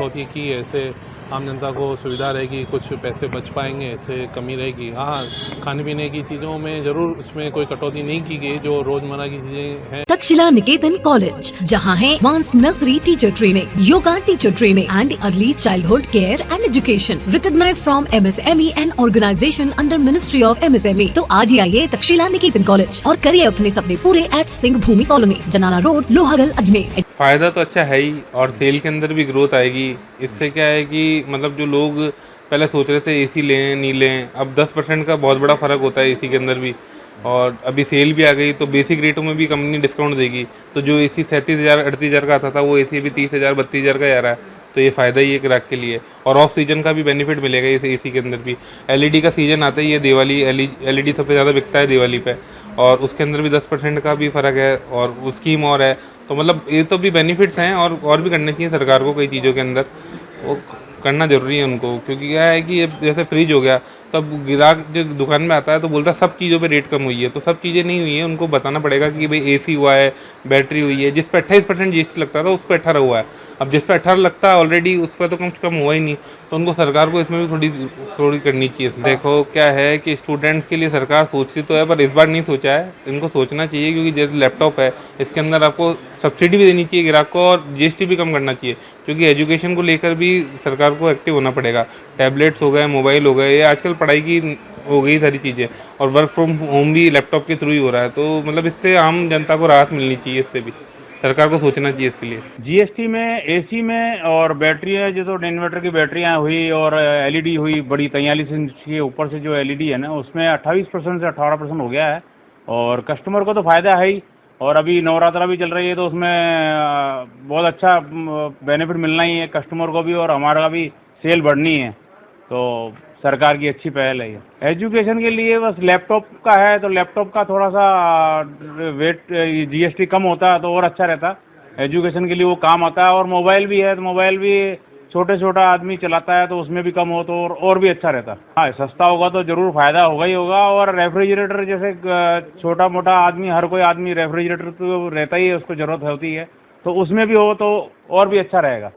कटौती की, ऐसे आम जनता को सुविधा रहेगी, कुछ पैसे बच पाएंगे, ऐसे कमी रहेगी। हाँ, खाने पीने की चीज़ों में ज़रूर उसमें कोई कटौती नहीं की गई, जो रोज़मर्रा की चीज़ें हैं। तक्षशिला निकेतन कॉलेज, जहां है advance nursery teacher training, yoga teacher training and early childhood care and education, recognised from MSME and organisation under ministry of MSME। तो आज ही आइए तक्षशिला निकेतन कॉलेज और करिए अपने सपने पूरे एट सिंह भूमि कॉलोनी, जनाना रोड, लोहागल, अजमेर। फ़ायदा तो अच्छा है ही, और सेल के अंदर भी ग्रोथ आएगी। इससे क्या है कि मतलब जो लोग पहले सोच रहे थे एसी लें नहीं लें, अब 10% का बहुत बड़ा फ़र्क होता है एसी के अंदर भी। और अभी सेल भी आ गई तो बेसिक रेटों में भी कंपनी डिस्काउंट देगी। तो जो एसी 37,000 38,000 का आता था वो एसी अभी 30,000 32,000 का आ रहा है। तो ये फ़ायदा ही है ग्राहक के लिए। और ऑफ सीजन का भी बेनिफिट मिलेगा इस एसी के अंदर भी। एलईडी का सीजन आता ही है, दिवाली एलईडी सबसे ज़्यादा बिकता है दिवाली पे, और उसके अंदर भी 10% का भी फ़र्क है, और वो स्कीम और है। तो मतलब ये तो भी बेनिफिट्स हैं, और भी करने चाहिए सरकार को कई चीज़ों के अंदर, वो करना ज़रूरी है उनको। क्योंकि क्या है कि अब जैसे फ्रिज हो गया, तब ग्राहक जो दुकान में आता है तो बोलता है सब चीज़ों पे रेट कम हुई है, तो सब चीज़ें नहीं हुई है। उनको बताना पड़ेगा कि भाई एसी हुआ है, बैटरी हुई है। जिस पे 28% जीएसटी लगता था उस पर 18 हुआ है। अब जिस पे 18 लगता है ऑलरेडी, उस पर तो कम से कम हुआ ही नहीं। तो उनको सरकार को इसमें भी थोड़ी करनी चाहिए। देखो क्या है कि स्टूडेंट्स के लिए सरकार सोचती तो है, पर इस बार नहीं सोचा है। इनको सोचना चाहिए, क्योंकि जैसे लैपटॉप है, इसके अंदर आपको सब्सिडी भी देनी चाहिए ग्राहक को, और जीएसटी भी कम करना चाहिए। क्योंकि एजुकेशन को लेकर भी सरकार को एक्टिव होना पड़ेगा। टैबलेट्स हो गए, मोबाइल हो गए, ये आजकल पढ़ाई की हो गई सारी चीज़ें, और वर्क फ्रॉम होम भी लैपटॉप के थ्रू ही हो रहा है। तो मतलब इससे आम जनता को राहत मिलनी चाहिए। इससे भी सरकार को सोचना चाहिए इसके लिए। जीएसटी में, एसी में, और बैटरियाँ जो तो इन्वर्टर की बैटरियाँ हुई, और एलईडी हुई बड़ी 43 इंच के ऊपर से जो एलईडी है ना, उसमें 28% से 18% हो गया है। और कस्टमर को तो फायदा है ही, और अभी नवरात्रा भी चल रही है तो उसमें बहुत अच्छा बेनिफिट मिलना ही है कस्टमर को भी, और हमारा भी सेल बढ़नी है। तो सरकार की अच्छी पहल है ये। एजुकेशन के लिए बस लैपटॉप का है, तो लैपटॉप का थोड़ा सा वेट जीएसटी कम होता है तो और अच्छा रहता। एजुकेशन के लिए वो काम आता है। और मोबाइल भी है, तो मोबाइल भी छोटा आदमी चलाता है तो उसमें भी कम हो तो और भी अच्छा रहता। हाँ, सस्ता होगा तो जरूर फायदा होगा ही होगा। और रेफ्रिजरेटर जैसे छोटा मोटा आदमी, हर कोई आदमी रेफ्रिजरेटर तो रहता ही है, उसको जरूरत होती है, तो उसमें भी हो तो और भी अच्छा रहेगा।